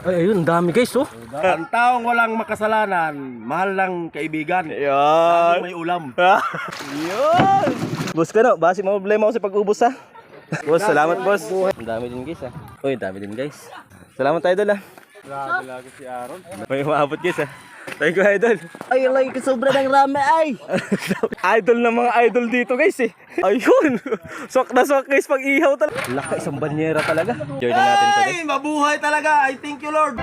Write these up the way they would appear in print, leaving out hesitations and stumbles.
Ay, ayun, dami guys, oh. Ang taong walang makasalanan, mahal ng kaibigan. Yan. May ulam. Yun. Boss ka no, basi mo problema ako sa pag-ubos ha. Boss, salamat boss. Ang dami din guys ha. Uy, dami din guys. Salamat tayo idol ha. Grabe lagi si Aaron. May umaabot guys ha. Thank you idol. Ay, lagi ka sobra ng rami ay. Idol ng mga idol dito guys eh. Ayun. Swak na swak guys pag ihaw talaga. Laka isang banyera talaga. Journey natin to guys. Ay, mabuhay talaga. I thank you Lord.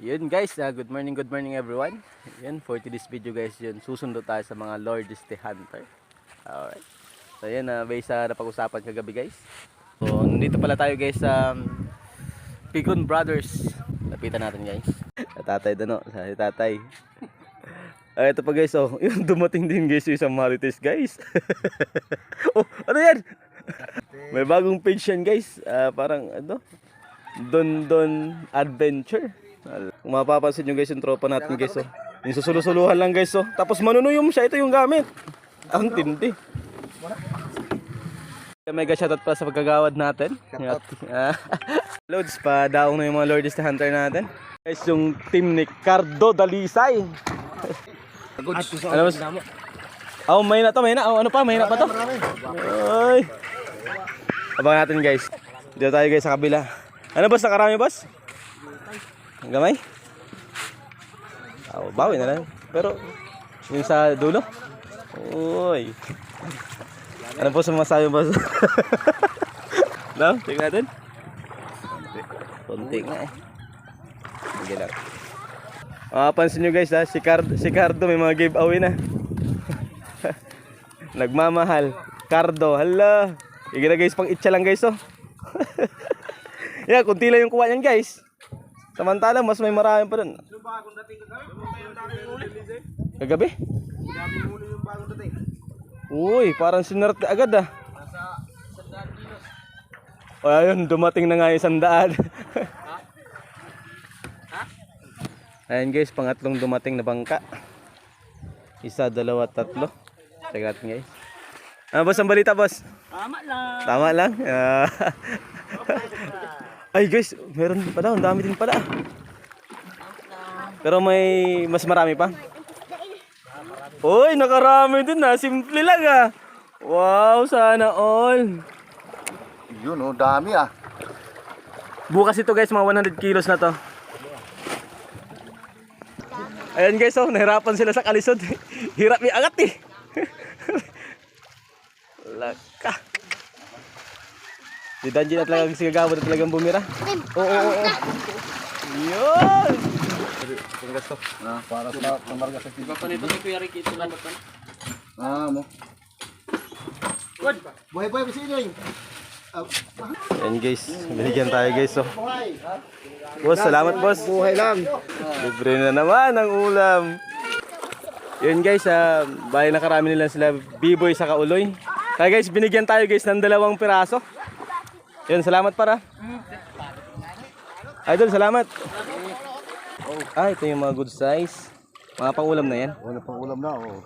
Yun guys, good morning everyone. Yun, for today's video guys, yun, susundo tayo sa mga Lord is the Hunter. Alright. So yun, based sa napag-usapan kagabi guys. So, nandito pala tayo guys sa Pigon Brothers. Lapitan natin guys. Tatay doon, sa tatay. Ito pa guys, oh, yun, dumating din guys yung isang Marites guys. Oh, ano yan? May bagong page yan guys. Parang, ano, Don Adventure. Kung mapapansin nyo guys yung tropa natin guys, oh. Yung susulo-suluhan lang guys, oh. Tapos manunuyom siya, ito yung gamit. Ang tindi. Mega shoutout pala sa pagkagawad natin. Loads pa, daong na yung mga Lord is the Hunter natin. Guys, yung team ni Cardo Dalisay. Ano mas? Oh, may na to, may na. Oh, ano pa, may na pa to. Ay. Abangan natin guys. Dito tayo guys sa kabila. Ano boss, nakarami boss? Gamay? Oh, bawi na lang. Pero yung sa dulo. Uy. Ano po sa masayo boss? No, tingnan natin. Konti nga eh. Sige lang. Pansin nyo guys ha, si Cardo may mga giveaway na. Nagmamahal. Cardo, hala. Sige na guys, pang itcha lang guys oh. Yeah, kunti lang yung kuha niyan guys. Samantala, mas may marami pa dun. Kagabi? Uy, parang sinerte agad ah. O ayun, dumating na nga yung 100. Ayan guys, pangatlong dumating na bangka. Isa, dalawa, tatlo. Check natin guys. Boss, ang balita boss? Tama lang. Tama lang? Ay guys, meron din pala, ang dami din pala. Pero may mas marami pa. Uy, nakarami din na, simple lang ah. Wow, sana all. Yun oh, dami ah. Bukas ito guys, mga 100 kilos na to. Ayan guys, oh, nahirapan sila sa kalisod. Hirap i-angat eh. Laka. Si Danji na talagang sigagawa na talagang bumira. Oo. Yun! Panggas to. Para sa pamarga sa Iba pa nito si Kuya Ricky, ito lang ba? mo. Buhay pa si Inoy. Ayan guys, binigyan tayo guys, oh. Boss, salamat boss. Buhay lang. Libre na naman ang ulam. Yun guys, bali nakarami nila sila B-boy sa Kauloy. Kaya guys, binigyan tayo guys ng 2 piraso. Yun, salamat para. Idol, salamat. Ito yung mga good size. Mga pang-ulam na yan. Wala pang ulam na oh.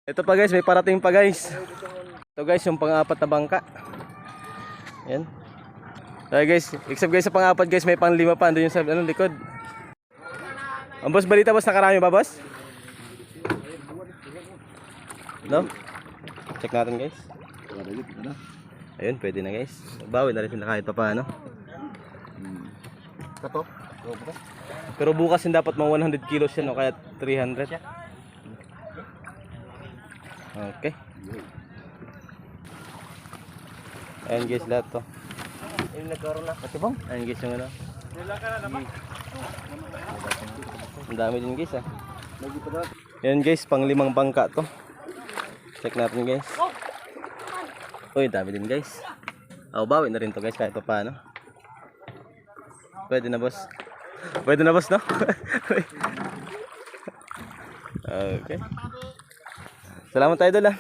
Ito pa guys, may parating pa guys. Ito guys, yung pang-apat na bangka. Yan. Kaya guys, except guys sa pang-apat guys, may pang-5 pa. Andun yung sa likod. Ang boss, balita boss, nakarami ba boss? No? Check natin guys. Ayun, pwede na guys. Bawi na rin sila kahit pa paano. Kato. Pero bukas yung dapat mga 100 kilos yan o kaya 300. Okay. Ayan guys, lahat to. Yung nagkaroon na. Ito bang? Ayan guys yung ano. Ang dami din guys ah. Ayan guys, pang 5 bangka to. Check natin guys. Uy, dami din guys. Bawi na rin to guys kahit pa paano. Pwede na boss. Pwede na boss no? Okay. Salamat tayo doon ah.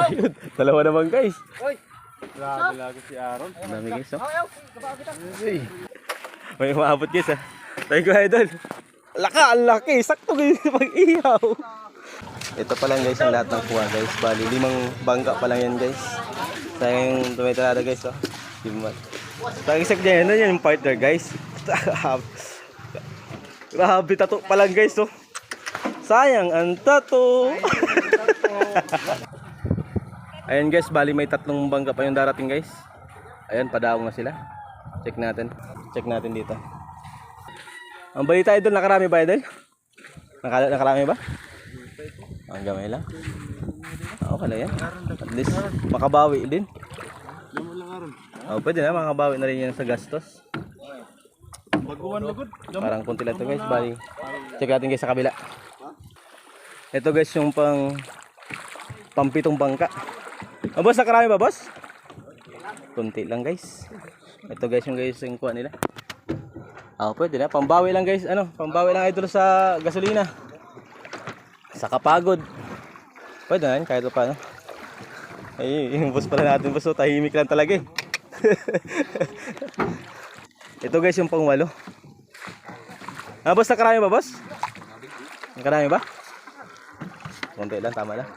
Ayun, 2 naman guys. Grabe lagi si Aaron. Ang dami guys oh. Uy. May umaabot guys ah. Thank you idol. Laka, ang laki. Sakto guys pag-ihaw. Ito pa lang guys ang lahat ng kuha guys. Bali 5 bangka pa lang yan guys. Sayang yung tumitirada guys, oh. Simat. Sayang isip niya, yan yung partner guys. Grabe, tato pa lang guys, oh. Sayang ang tato. Ayan guys, bali may 3 bangka pa yung darating guys. Ayan, padaong na sila. Check natin. Check natin dito. Ang balita idol, nakarami ba idol? Nakarami ba? Ang gamay lang. Okay lang yan. At least makabawi din. Pwede na, makabawi na rin yan sa gastos. Parang kunti lang ito guys, bali. Check natin guys sa kabila. Ito guys yung pampitong bangka. Boss, nakarami ba boss? Kunti lang guys. Ito guys yung kuha nila. Pwede na, pambawi lang guys, pambawi lang idol sa gasolina. Sa kapagod. Pwede na yun, kahit pa paano. Ay, yung boss pala natin boss, tahimik lang talaga eh. Ito guys yung pang-8. Boss, nakarami ba boss? Nakarami ba? Kunti lang, tama lang.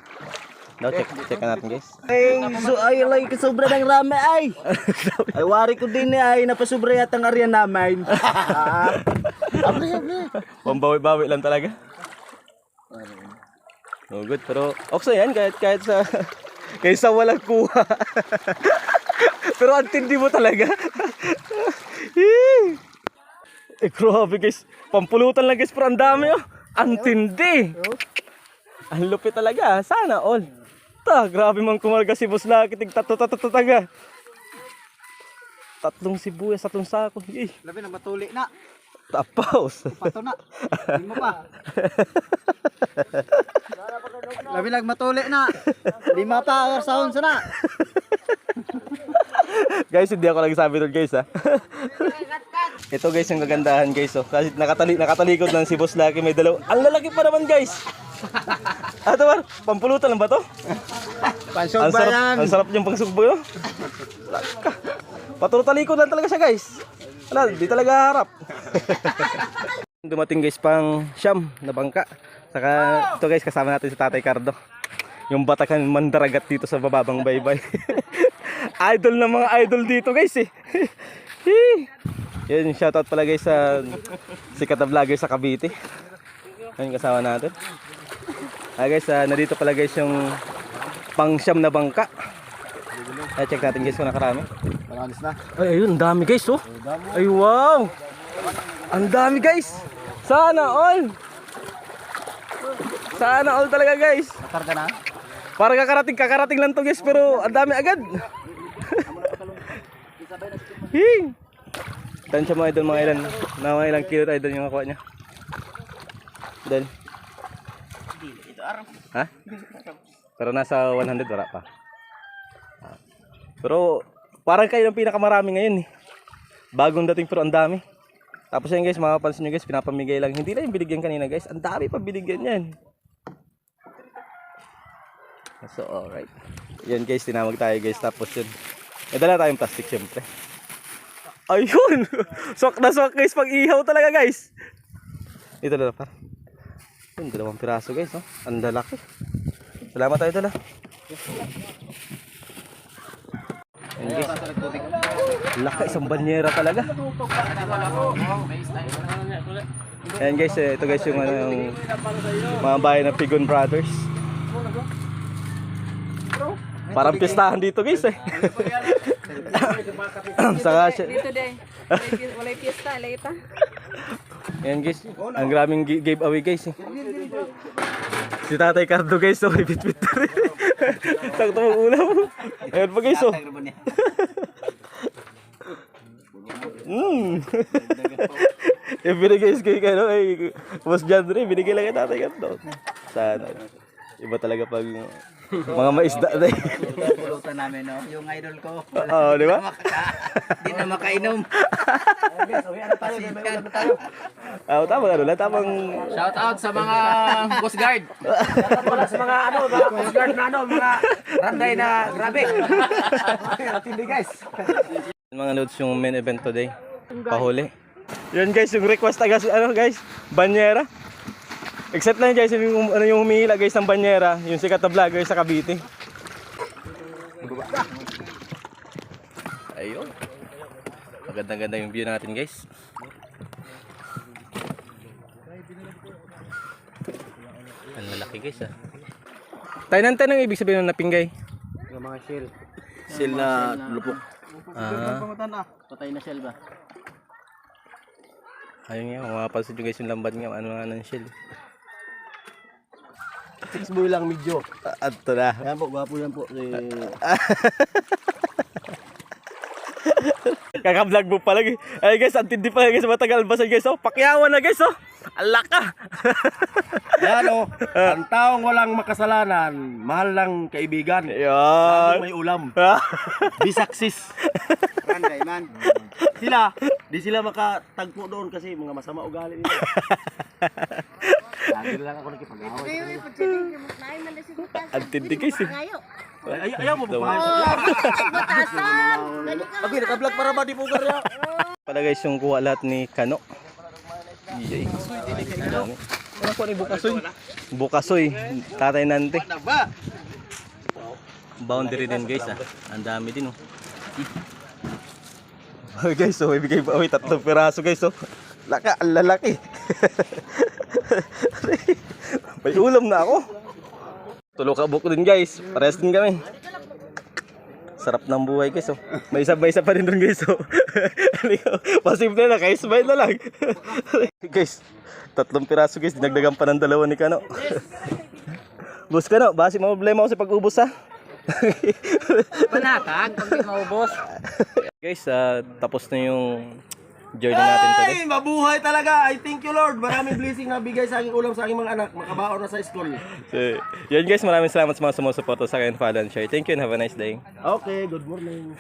No, check natin guys. Ay, lagi kasobra ng rami ay. Ay, wari ko din ay napasobra yata ang area namin. Pambawi-bawi lang talaga. No good, pero okay yan kahit sa kaysa walang kuha. Pero ang tindi mo talaga. Grabe guys, pampulutan lang guys, pero ang dami oh. Ang tindi. Ang lupit talaga, sana all. Grabe man kumarga si Boss Lucky, tig-tato-tato-taga. 3 sibuyas, 3 sako. Labi na matuli na. Tapos. Pato na. Hindi mo pa. Labi lang matuli na. 5 pa sa onsa na. Guys, hindi ako nagsabi doon guys ha. Ito guys yung kagandahan guys oh. Kasi nakatalikod lang si Boss Lucky, may dalaw. Ang lalaki pa naman guys. Ito ba? Pampulutan lang ba to? Pansog ba yan? Ang sarap yung pangsugbo yun. Paturo talikod lang talaga siya guys. Wala, di talaga harap. Dumating guys pang siyam na bangka. Saka ito guys kasama natin si Tatay Cardo. Yung batakan mandaragat dito sa bababang baybay. Idol na mga idol dito guys eh. Yun, shoutout pala guys sa sikat na vlogger sa Cavite. Ayun kasama natin. Guys, nandito pala guys yung pang siyam na bangka. Check natin guys kung nakarami. Panalis na. Ay, ayun, ang dami guys oh. Ay, wow. Ang dami guys. Sana all. Sana all talaga guys. Karga na. Para kakarating lang to guys, pero ang dami agad. Tansya mo idol mga ilang kilo idol yung nakuha niya. Idol. Ha? Pero nasa 100 wala pa. Pero parang kayo ng pinakamarami ngayon eh. Bagong dating pero ang dami. Tapos yan guys, makapansin nyo guys, pinapamigay lang. Hindi lang yung binigyan kanina guys, ang dami pa binigyan yan. So alright. Yan guys, tinawag tayo guys. Tapos yun, dala tayong plastic syempre. Ayun! Swak na swak guys, pag ihaw talaga guys. Ito na pa. Yun, 2 piraso guys, no? Ang lalaki. Salamat tayo dala. Yan guys. Laki, isang banyera talaga. Yan guys, ito guys yung, yung mga bahay ng Pigon Brothers. Parang pistahan dito guys eh. Saka siya. Dito din. Walay piyesta, laita. Yan guys, ang graming giveaway guys eh. Si Tatay Cardo guys, so may bit-bit na rin. Sakto mong ulam. Ayan pa guys oh. Yung binigay kay Boss John Ray, binigay lang kay Tatay Cardo. Sana. Iba talaga pag mga maisda na eh. Pulutan namin, no? Yung idol ko. Oo, di ba? Di na makainom. Tama ano lang, tamang... Shout out sa mga Coast Guard. Sa mga Coast Guard na mga randay na grabe. Tindi guys. Mga loads yung main event today. Pahuli. Yun guys, yung request agad guys, banyera. Except lang guys, yung humihila guys ng banyera, yung sikat na vlogger sa Cavite. Ayun. Magandang-ganda yung view natin guys. Ang lalaki guys ah. Tayo nang tanong ibig sabihin ng napinggay. Yung mga shell. Sil na lupok. Patay na shell ba? Ayun nga, mapapansin nyo guys yung lambat nga. Ano nga ng shell. 6 boy lang medyo. At ito na. Yan po, gwapo yan po. Kaka-vlog mo pala guys. Ay guys, antindi pala guys. Matagal basan guys. Oh, pakyawan na guys. Oh, alaka. Yan o, ang taong walang makasalanan, mahal ng kaibigan. Yan. May ulam. Bisaksis. Randay man. Di sila makatagpo doon kasi mga masama ugali nila. Lagi lang ako nakipag-away. Kayo may pagsiling yung maklain man na siguro. Antindi guys eh. Ngayo. Ayaw mo pa. Batasan. Ganun ka. Abi, naka-vlog para ba di po garya? Pala guys yung kuha lahat ni Kano. Yay. Dami. Ano ko ni Bukasoy? Bukasoy, tatay nante. Boundary din guys ah. Ang dami din oh. Oh guys, so ibigay pa 3 piraso guys oh. Laka, ang lalaki. May ulam na ako. Tulo ka buko din guys. Parehas din kami. Sarap ng buhay guys oh. May isa pa rin doon guys oh. Pasimple na, kaisbay na lang. Guys, 3 piraso guys, dinagdagan pa ng 2 ni Kano. Boss Kano, basi mo problema ako sa pag-ubos ha. Panatag, pag di maubos. Guys, tapos na yung journey natin today. Ay, mabuhay talaga. I thank you Lord. Maraming blessing na bigay sa aking ulam sa aking mga anak. Makabaon na sa school. So, yan guys, maraming salamat sa mga sumusuporta sa akin, follow and share. Thank you and have a nice day. Okay, good morning.